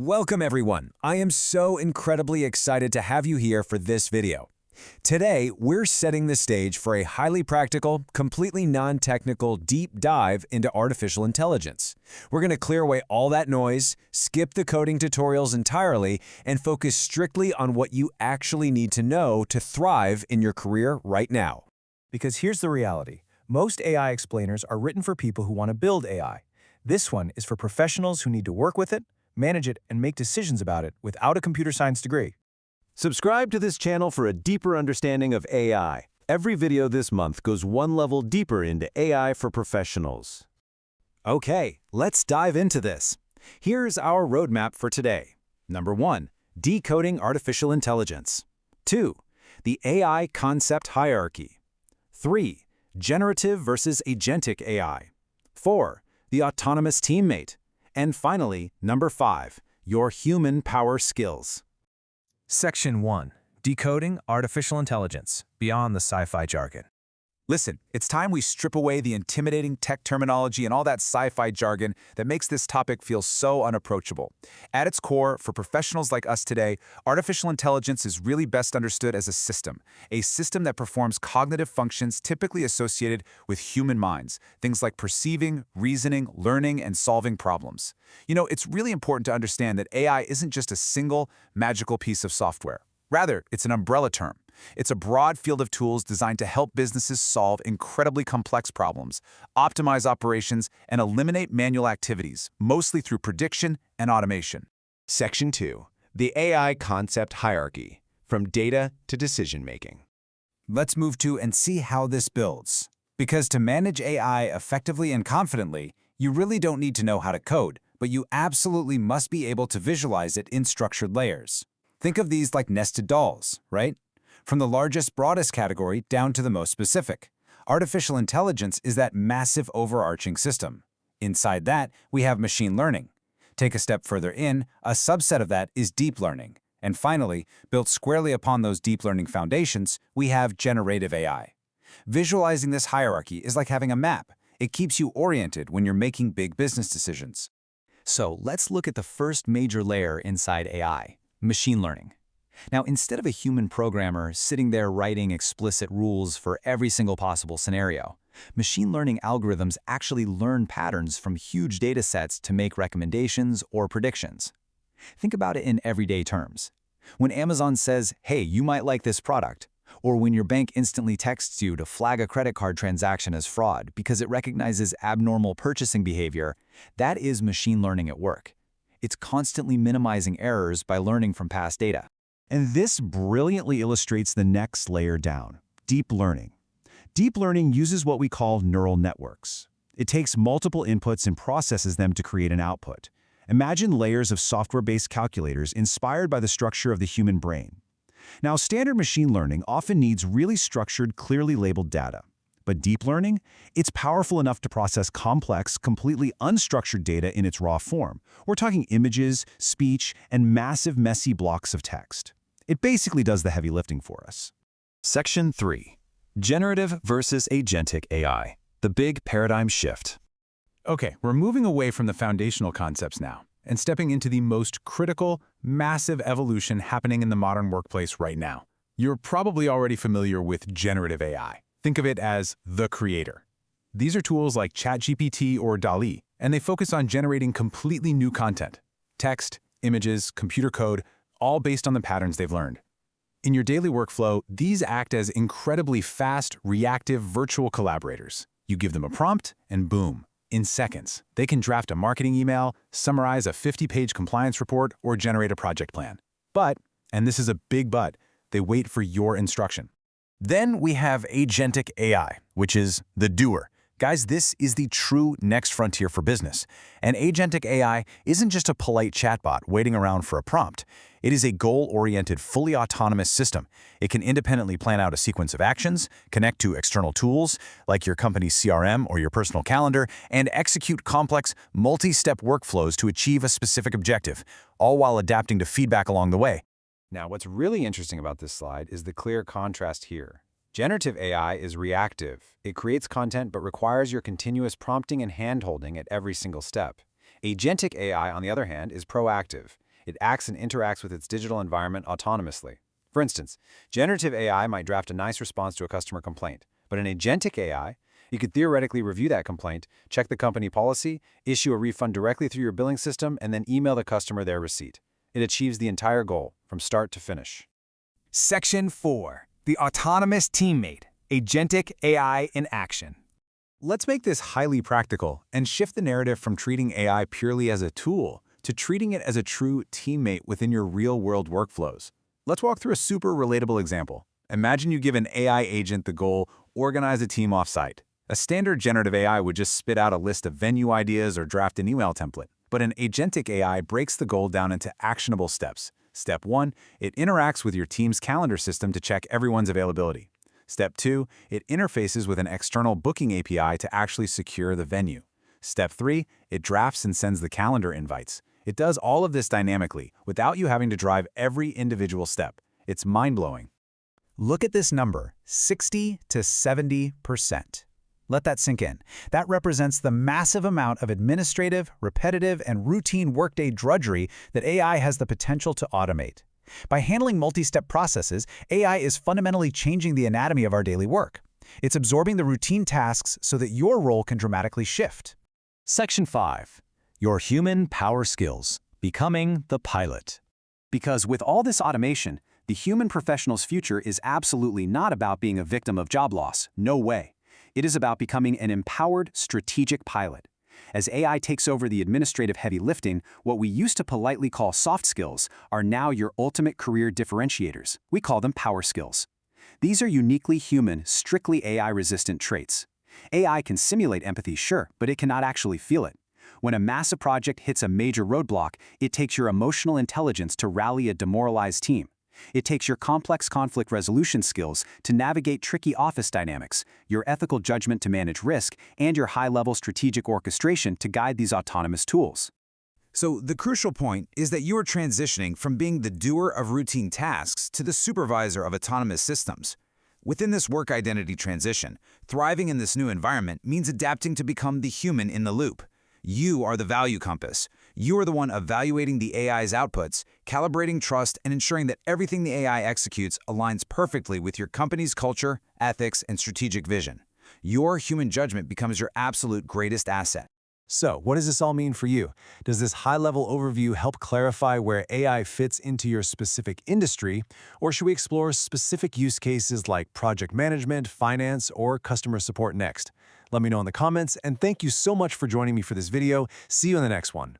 Welcome everyone. I am so incredibly excited to have you here for this video. Today, we're setting the stage for a highly practical, completely non-technical deep dive into artificial intelligence. We're going to clear away all that noise, skip the coding tutorials entirely, and focus strictly on what you actually need to know to thrive in your career right now. Because here's the reality. Most AI explainers are written for people who want to build AI. This one is for professionals who need to work with it, manage it, and make decisions about it without a computer science degree. Subscribe to this channel for a deeper understanding of AI. Every video this month goes one level deeper into AI for professionals. Okay, let's dive into this. Here's our roadmap for today. Number 1, decoding artificial intelligence. 2, the AI concept hierarchy. 3, generative versus agentic AI. 4, the autonomous teammate. And finally, number 5, your human power skills. Section 1. Decoding Artificial Intelligence, Beyond the Sci-Fi Jargon. Listen, it's time we strip away the intimidating tech terminology and all that sci-fi jargon that makes this topic feel so unapproachable. At its core, for professionals like us today, artificial intelligence is really best understood as a system that performs cognitive functions typically associated with human minds, things like perceiving, reasoning, learning, and solving problems. You know, it's really important to understand that AI isn't just a single, magical piece of software. Rather, it's an umbrella term. It's a broad field of tools designed to help businesses solve incredibly complex problems, optimize operations, and eliminate manual activities, mostly through prediction and automation. Section 2. The AI concept hierarchy, from data to decision-making. Let's move to and see how this builds. Because to manage AI effectively and confidently, you really don't need to know how to code, but you absolutely must be able to visualize it in structured layers. Think of these like nested dolls, right? From the largest, broadest category down to the most specific. Artificial intelligence is that massive overarching system. Inside that, we have machine learning. Take a step further in, a subset of that is deep learning. And finally, built squarely upon those deep learning foundations, we have generative AI. Visualizing this hierarchy is like having a map. It keeps you oriented when you're making big business decisions. So let's look at the first major layer inside AI, machine learning. Now, instead of a human programmer sitting there writing explicit rules for every single possible scenario, machine learning algorithms actually learn patterns from huge data sets to make recommendations or predictions. Think about it in everyday terms. When Amazon says, hey, you might like this product, or when your bank instantly texts you to flag a credit card transaction as fraud because it recognizes abnormal purchasing behavior, that is machine learning at work. It's constantly minimizing errors by learning from past data. And this brilliantly illustrates the next layer down, deep learning. Deep learning uses what we call neural networks. It takes multiple inputs and processes them to create an output. Imagine layers of software-based calculators inspired by the structure of the human brain. Now, standard machine learning often needs really structured, clearly labeled data. But deep learning, it's powerful enough to process complex, completely unstructured data in its raw form. We're talking images, speech, and massive, messy blocks of text. It basically does the heavy lifting for us. Section 3. Generative versus agentic AI. The big paradigm shift. Okay, we're moving away from the foundational concepts now and stepping into the most critical, massive evolution happening in the modern workplace right now. You're probably already familiar with generative AI. Think of it as the creator. These are tools like ChatGPT or DALL-E, and they focus on generating completely new content. Text, images, computer code, all based on the patterns they've learned. In your daily workflow, these act as incredibly fast, reactive virtual collaborators. You give them a prompt, and boom, in seconds, they can draft a marketing email, summarize a 50-page compliance report, or generate a project plan. But, and this is a big but, they wait for your instruction. Then we have agentic AI, which is the doer. Guys, this is the true next frontier for business. And agentic AI isn't just a polite chatbot waiting around for a prompt. It is a goal-oriented, fully autonomous system. It can independently plan out a sequence of actions, connect to external tools, like your company's CRM or your personal calendar, and execute complex, multi-step workflows to achieve a specific objective, all while adapting to feedback along the way. Now, what's really interesting about this slide is the clear contrast here. Generative AI is reactive. It creates content but requires your continuous prompting and hand-holding at every single step. Agentic AI, on the other hand, is proactive. It acts and interacts with its digital environment autonomously. For instance, generative AI might draft a nice response to a customer complaint, but an agentic AI, you could theoretically review that complaint, check the company policy, issue a refund directly through your billing system, and then email the customer their receipt. It achieves the entire goal, from start to finish. Section 4. The Autonomous Teammate, Agentic AI in Action. Let's make this highly practical and shift the narrative from treating AI purely as a tool to treating it as a true teammate within your real-world workflows. Let's walk through a super relatable example. Imagine you give an AI agent the goal, organize a team offsite. A standard generative AI would just spit out a list of venue ideas or draft an email template. But an agentic AI breaks the goal down into actionable steps. Step 1, it interacts with your team's calendar system to check everyone's availability. Step 2, it interfaces with an external booking API to actually secure the venue. Step 3, it drafts and sends the calendar invites. It does all of this dynamically, without you having to drive every individual step. It's mind-blowing. Look at this number, 60 to 70%. Let that sink in. That represents the massive amount of administrative, repetitive, and routine workday drudgery that AI has the potential to automate. By handling multi-step processes, AI is fundamentally changing the anatomy of our daily work. It's absorbing the routine tasks so that your role can dramatically shift. Section 5. Your Human Power Skills, Becoming the Pilot. Because with all this automation, the human professional's future is absolutely not about being a victim of job loss. No way. It is about becoming an empowered, strategic pilot. As AI takes over the administrative heavy lifting, what we used to politely call soft skills are now your ultimate career differentiators. We call them power skills. These are uniquely human, strictly AI-resistant traits. AI can simulate empathy, sure, but it cannot actually feel it. When a massive project hits a major roadblock, it takes your emotional intelligence to rally a demoralized team. It takes your complex conflict resolution skills to navigate tricky office dynamics, your ethical judgment to manage risk, and your high-level strategic orchestration to guide these autonomous tools. So the crucial point is that you are transitioning from being the doer of routine tasks to the supervisor of autonomous systems. Within this work identity transition, thriving in this new environment means adapting to become the human in the loop. You are the value compass. You are the one evaluating the AI's outputs, calibrating trust, and ensuring that everything the AI executes aligns perfectly with your company's culture, ethics, and strategic vision. Your human judgment becomes your absolute greatest asset. So, what does this all mean for you? Does this high-level overview help clarify where AI fits into your specific industry, or should we explore specific use cases like project management, finance, or customer support next? Let me know in the comments, and thank you so much for joining me for this video. See you in the next one.